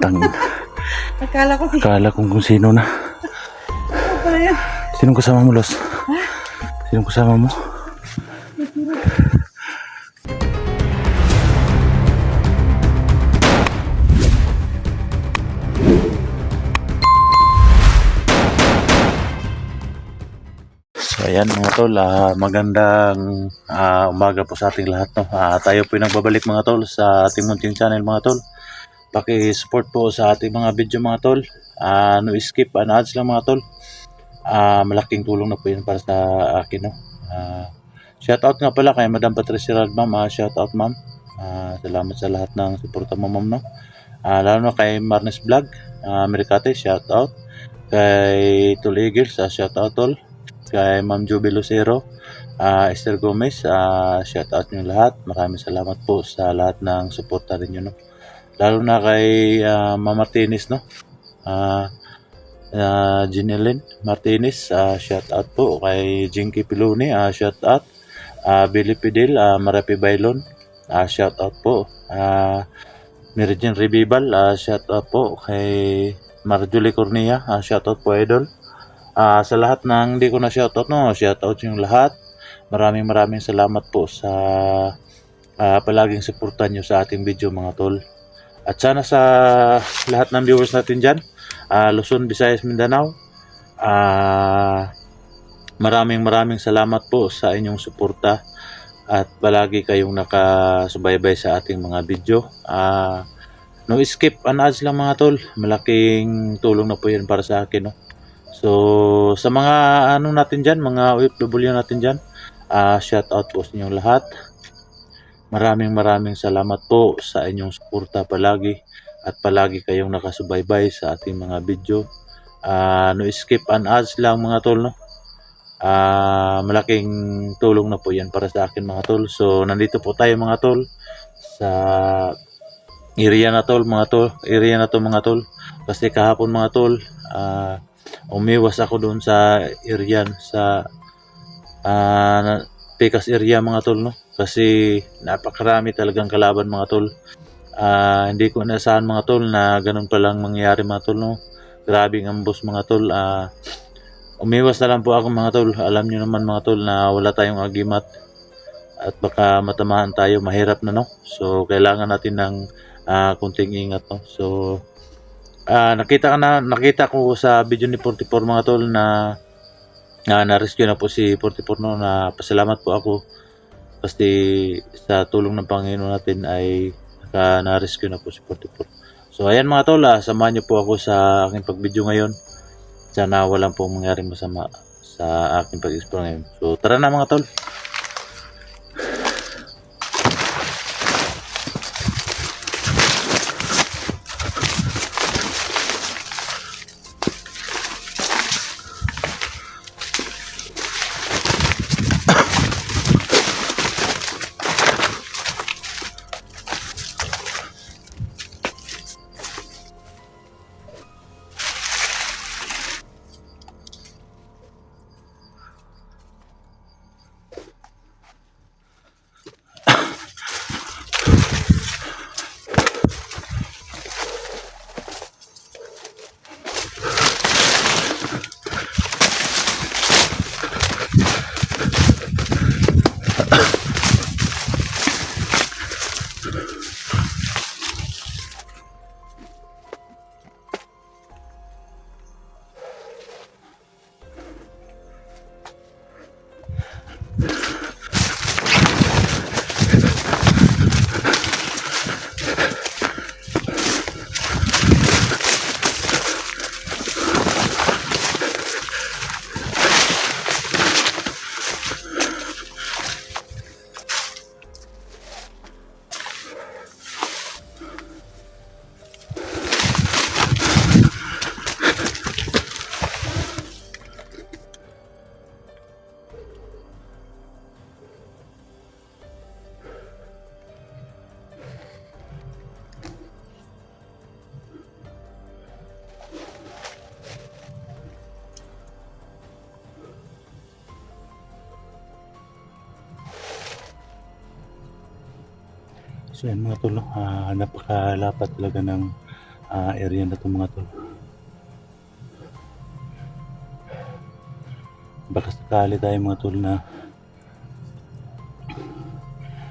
Tang, Akala ko si... akala kung sino na. Ano pala yun? Sinong kasama mo, Los? Sinong kasama mo? So ayan mga tol, magandang umaga po sa ating lahat. No? Tayo po nagbabalik mga tol sa ating munting channel mga tol. Paki-support po sa ating mga video mga tol. No skip and ads lang mga tol. Malaking tulong na po yun para sa akin. No? Shoutout nga pala kay Madam Patricia Radmam. Shoutout ma'am. Salamat sa lahat ng suporta mo ma'am. No? Lalo na kay Marnes Vlog, Mercate, shoutout. Kay Tol Eagles, shoutout tol. Kay Ma'am Juby Lucero, Esther Gomez, shoutout nyo lahat. Maraming salamat po sa lahat ng suporta rin nyo. No? Lalo na kay Ma'am Martinez, no? Ginelyn Martinez, shoutout po. Kay Jinky Piloni, shoutout. Billy Pidil, Marapi Bailon, shoutout po. Meridian Revival, shoutout po. Kay Marjorie Cornea, shoutout po idol. Sa lahat ng hindi ko na shoutout, no, shoutout yung lahat. Maraming salamat po sa palaging suportan nyo sa ating video mga tol. At sana sa lahat ng viewers natin dyan, Luzon, Visayas, Mindanao, maraming salamat po sa inyong suporta at palagi kayong nakasubaybay sa ating mga video. No skip and ads lang mga tol, malaking tulong na po yun para sa akin. No? So sa mga ano natin dyan, mga OFW natin dyan, shout out po sa inyong lahat. Maraming salamat po sa inyong suporta palagi at palagi kayong nakasubaybay sa ating mga video. No skip and ads lang mga tol, no? Malaking tulong na po yan para sa akin mga tol. So nandito po tayo mga tol sa area na to mga tol. Kasi kahapon mga tol, umiwas ako doon sa area sa Pecas area mga tol, no? Kasi napakarami talagang kalaban mga tol. Hindi ko inasahan mga tol na ganun palang mangyayari mga tol, no? Grabe ang ambos mga tol. Umiwas na lang po ako mga tol. Alam nyo naman mga tol na wala tayong agimat at baka matamahan tayo, mahirap na, no? So kailangan natin ng kunting ingat, no? So nakita ko sa video ni 44 mga tol na na-rescue na po si 44, no? Na pasalamat po ako kasi sa tulong ng Panginoon natin ay na-rescue na po si 44. So ayan mga tol, samahan niyo po ako sa aking pag-video ngayon. Sana walang pong mangyaring masama sa aking pag-explore ngayon. So tara na mga tol. So yan mga tol, napakalapat talaga ng area na ito mga tol. Baka sakali tayo mga tol na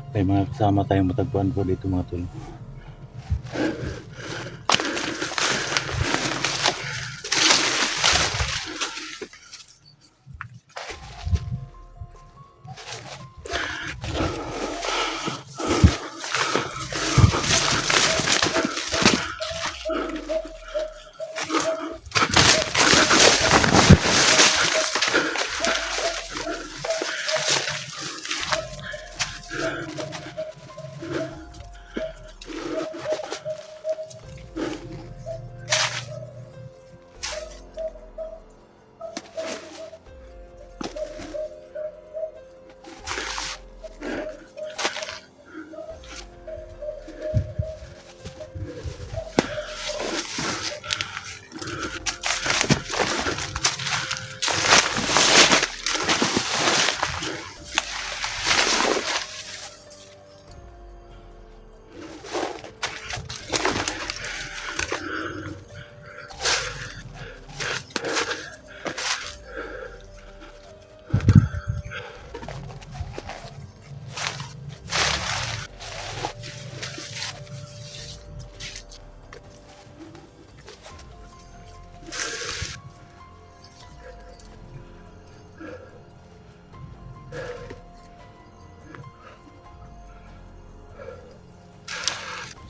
may mga kasama tayong matagpuan po dito mga tol.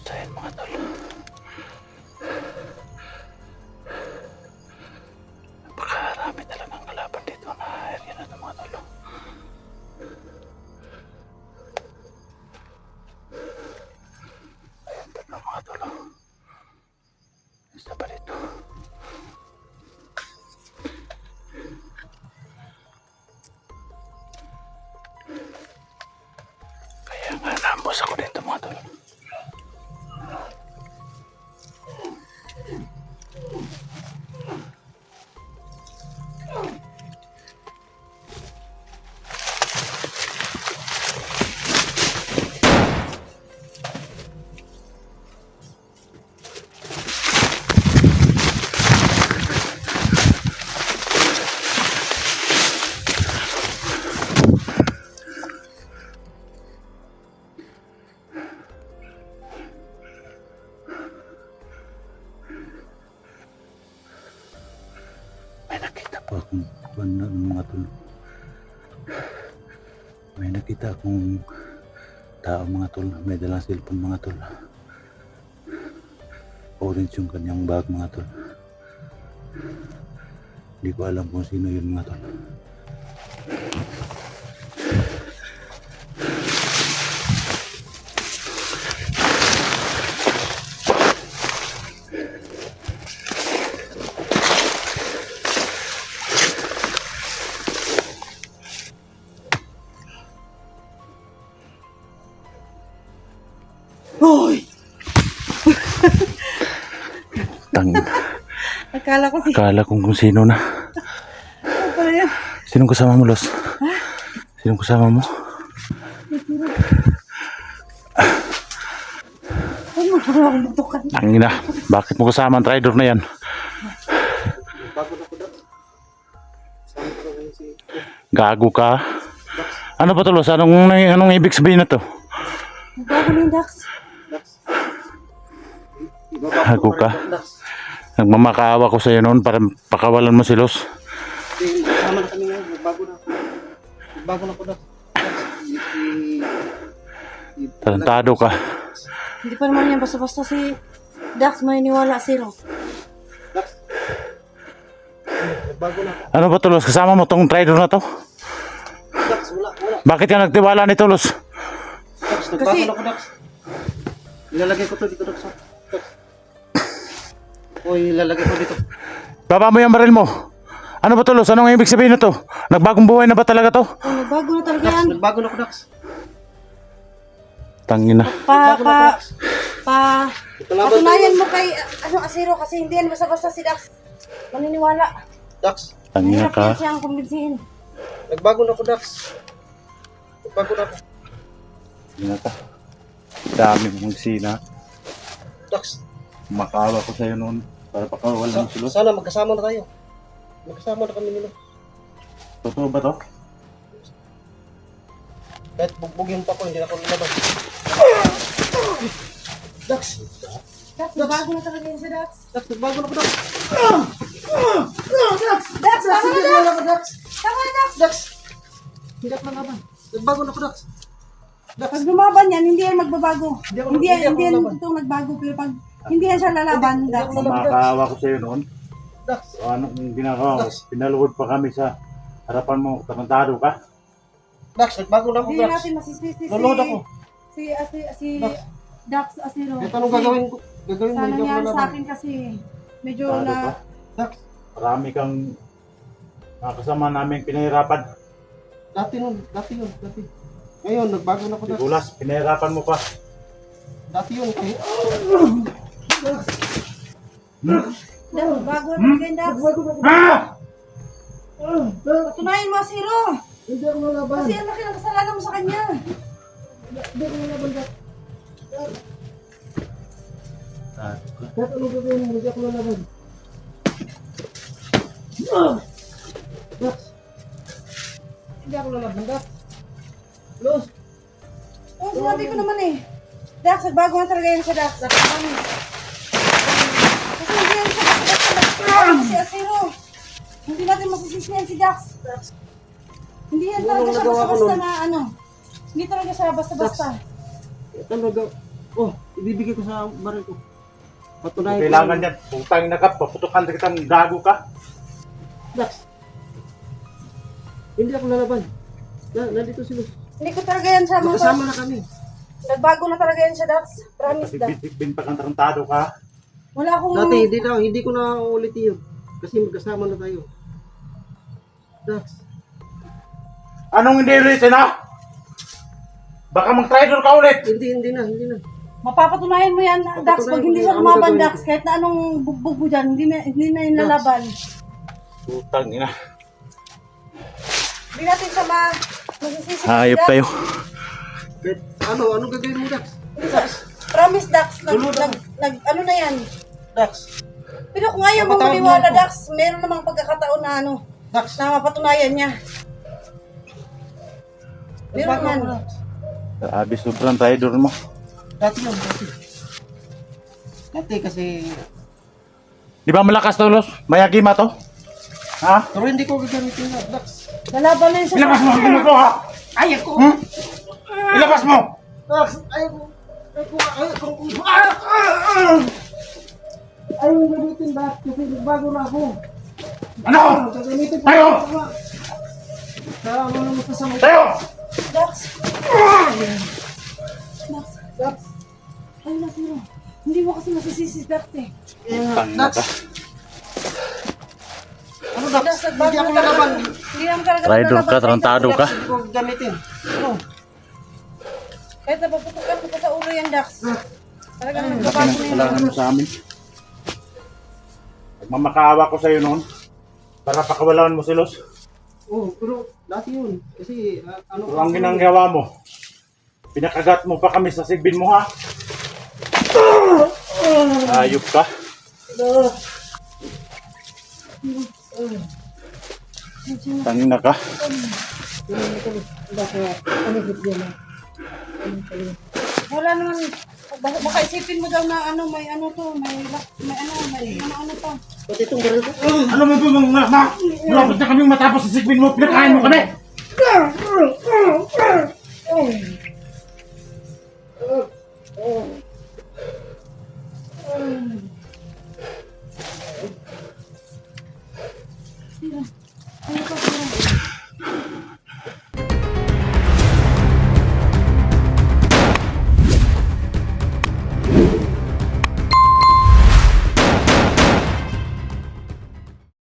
So yan mga tol, napakarami talagang kalaban dito na area na ito mga tol. Ayan tatlo mga tol, isa pa dito. Kaya nga naambos ako dito mga tol. May nakita po akong mga tol. May nakita akong tao mga tol. May dalang cellphone mga tol. Orange yung kanyang bag mga tol. Hindi ko alam kung sino yun mga tol. Hoy! Akala ko si... Akala kung sino na. Ano pala yan? Sinong kasama mo, Los? Sinong kasama mo? Ay, magpapala akong butukan. Ang ina, bakit mo kasama ang traidor na yan? Gago ka. Ano ba to, Los? Anong ibig sabihin na to? Bago na yung Dax. Gago ka. Nagmamakaawa ko sa'yo noon para pakawalan mo si Los. Sama na kami ngayon, bago na ko na. Talentado ka. Hindi pa naman yan. Basta-basta si Dax may niwala zero. Bago na. Ano ba to, Los? Kasama mo tong traidor na to? Dax, wala. Bakit ka nagtiwala nito, Los? Dax, nagbago na ko, Dax. Ilalagay ko to dito, Dax. Dax. O, ilalagay ko dito. Baba mo yung baril mo. Ano ba to, Los? Anong ibig sabihin na to? Nagbagong buhay na ba talaga to? Oh, nagbago na talaga Dax, yan. nagbago na ko, Dax. Tangina. Patunayan mo kay Asiro kasi hindi yan basta-basta si Dax. Maniniwala. Dax, Tangina Mahirap yan ka. siyang kumbinsihin. nagbago na ko, Dax. Nagbago na ko. Tangina ka. Dami mong sina. Dax, Makawa ko sa'yo noon para pakawalan mo sila. sana magkasama na tayo. Magkasama na kami nila. Totoo ba to? Kahit bugbugin pa ko, hindi na ako lalaban. Dax! Dax, bago na talaga yun si Dax. Dax, nagbago na ko, Dax! Dax, tama Hindi na ako Dax. lalaban, Dax! Tama na Dax. Dax! Hindi ako lalaban. Nagbago na ko, Dax! Dax! Pag lumaban yan, hindi yan magbabago. Hindi ako- Hindi hindi ako yan lalaban. totoong nagbago. Pero pag hindi yan siya lalaban, Hindi Dax. ako lalaban. Makawa ko sa'yo noon. Dax! Anong ginagawa ko? Dax. Pinaluhod pa kami sa harapan mo. Tarantado ka. Dax, nagbago na ako, Hindi Dax! natin masisisi Lulod ako. si Dax. Dax Asiro. Kahit anong gagawin ko, gagawin mo, Sana hindi ako nangyari sa lalaban. akin kasi medyo Tarantado ka. na... Dax, Marami kang mga kasama namin pinahirapan. dati yun. Ngayon, nagbago na ako, Dax. Sigulas, pinahirapan mo pa. Dati yun, kahit... Dax, bago na talaga yun, Dax. Ah! Patunayan mo, Asiro. Hindi ako lalaban. Kasi ang laki ng kasalanan mo sa kanya. Hindi ako lalaban, Dax. Ah, Kahit anong gagawin mo, hindi ako lalaban. Dax! Hindi ako lalaban, Dax. Los! Oo, sinabi ko naman eh. Dax, nagbago na talaga yun siya, Dax. Dax, promise. Kasi hindi yan siya basta-basta si Asiro. Hindi natin masisisihan si Dax. Hindi yan talaga siya nagawa ko basta-basta nun. na ano. Hindi talaga siya basta-basta. Ano daw? Oh, ibibigay ko sa baril ko. Patunayan ko. kailangan yan. Putang na ka. Paputukan kitang gago ka. Dax! Hindi ako lalaban. Nandito si Los. Hindi ko talaga yan siya mga Magkasama na kami. Nagbago na talaga yan siya, Dax. Promise, Kasi Dax. bin pa kang tarantado ka. Wala akong... Dati hindi ko na ulit yun. Kasi magkasama na tayo. Dax! Anong hindi ulitin ha? Baka mag-traitor ka ulit. Hindi na. Mapapatunayan mo yan, Dax, pag hindi siya Ano lumaban, gagawin Dax. Kahit na anong bugbog mo dyan, hindi na yung Dax. lalaban. Putang ina. Hindi natin siya masisisi. Hayop Dax. kayo. Kahit anong gagawin mo, Dax? Promise, Dax. Tulog ako. Ano na yan? Dax! Pero kung ayaw mo Mapatawad maniwala, mo ako. Dax, meron namang pagkakataon na ano, Dax! na mapatunayan niya. Meron Nagbago man. ako, Dax. Grabe, sobrang traitor mo. Dati yun, dati. Dati kasi... Di ba malakas to, Los? Mayagima to? Ha? Pero hindi ko gagamitin na, Dax. Lalaban na yun siya. Ilabas mo ang ginagawa! Ayaw ko! Hmm? Ilabas mo! Dax! Ayaw ko! Ayaw ko gamitin, Dax. Kasi nagbago na ako. Ano? Gagamitin ko. Tayo! Kaya ano naman kasama. Tayo! Dax. Dax! Ay, Nasiro. Hindi mo kasi masisisi, Dax eh. Dax! Ano, Dax? Dax, nagbago Hindi ako na talaga. lalaban. Hindi naman talaga Traitor lalaban, ka, tarantado ka. Hindi ko gamitin. Ano? Kahit napaputukan ko pa sa ulo yan, Dax. Talaga Laki nagbabago ng na yun. kasalanan mo sa amin. Magmamakaawa ko sa'yo noon para pakawalan mo si Los. Oh, pero dati yun. Kasi ano... Pero ang ginagawa mo, pinakagat mo pa kami sa sigbin mo ha. Ayop ka. Tangina ka. Wala naman, baka isipin mo daw na ano, may ano to, may ano pa. Pati itong baril ko. Ano mo ba mga ma? Malapit na kaming matapos sa sigbin mo, pinakain mo kami.